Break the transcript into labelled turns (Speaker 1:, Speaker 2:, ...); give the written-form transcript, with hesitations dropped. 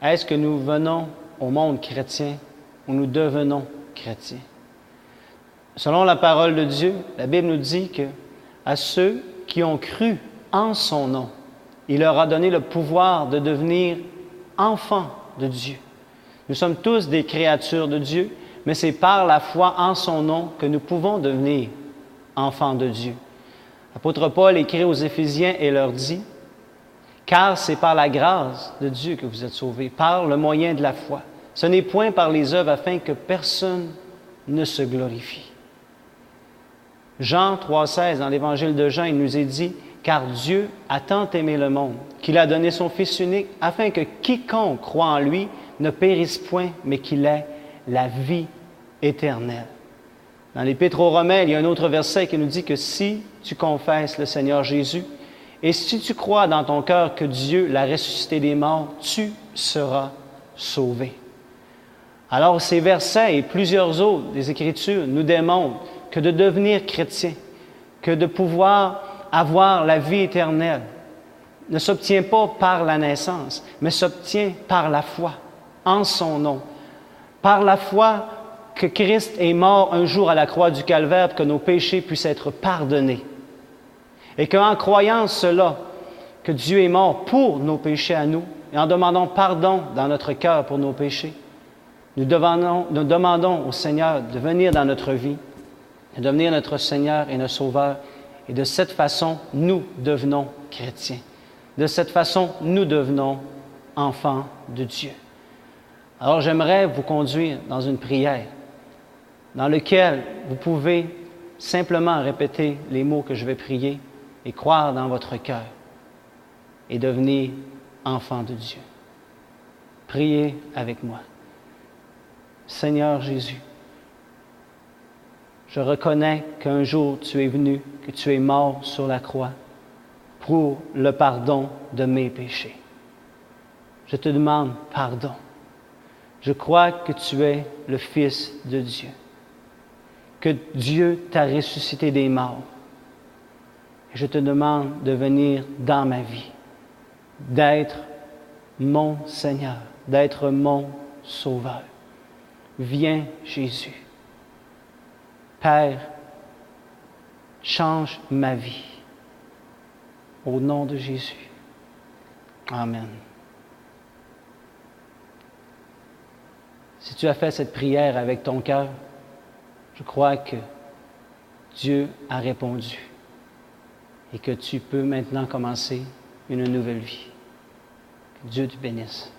Speaker 1: Est-ce que nous venons au monde chrétien ou nous devenons chrétiens? Selon la parole de Dieu, la Bible nous dit que à ceux qui ont cru en son nom, il leur a donné le pouvoir de devenir enfants de Dieu. Nous sommes tous des créatures de Dieu, mais c'est par la foi en son nom que nous pouvons devenir enfants de Dieu. L'apôtre Paul écrit aux Éphésiens et leur dit « Car c'est par la grâce de Dieu que vous êtes sauvés, par le moyen de la foi. Ce n'est point par les œuvres afin que personne ne se glorifie. » Jean 3,16, dans l'Évangile de Jean, il nous est dit « Car Dieu a tant aimé le monde qu'il a donné son Fils unique, afin que quiconque croit en lui ne périsse point, mais qu'il ait la vie éternelle. » Dans l'Épître aux Romains, il y a un autre verset qui nous dit que si tu confesses le Seigneur Jésus et si tu crois dans ton cœur que Dieu l'a ressuscité des morts, tu seras sauvé. Alors ces versets et plusieurs autres des Écritures nous démontrent que de devenir chrétien, que de pouvoir avoir la vie éternelle, ne s'obtient pas par la naissance, mais s'obtient par la foi en son nom, par la foi que Christ est mort un jour à la croix du Calvaire pour que nos péchés puissent être pardonnés. Et qu'en croyant cela, que Dieu est mort pour nos péchés à nous, et en demandant pardon dans notre cœur pour nos péchés, nous demandons au Seigneur de venir dans notre vie, de devenir notre Seigneur et notre Sauveur. Et de cette façon, nous devenons chrétiens. De cette façon, nous devenons enfants de Dieu. Alors, j'aimerais vous conduire dans une prière dans laquelle vous pouvez simplement répéter les mots que je vais prier et croire dans votre cœur et devenir enfant de Dieu. Priez avec moi. Seigneur Jésus, je reconnais qu'un jour tu es venu, que tu es mort sur la croix pour le pardon de mes péchés. Je te demande pardon. Je crois que tu es le Fils de Dieu, que Dieu t'a ressuscité des morts. Et je te demande de venir dans ma vie, d'être mon Seigneur, d'être mon Sauveur. Viens, Jésus. Père, change ma vie. Au nom de Jésus. Amen. Si tu as fait cette prière avec ton cœur, je crois que Dieu a répondu et que tu peux maintenant commencer une nouvelle vie. Que Dieu te bénisse.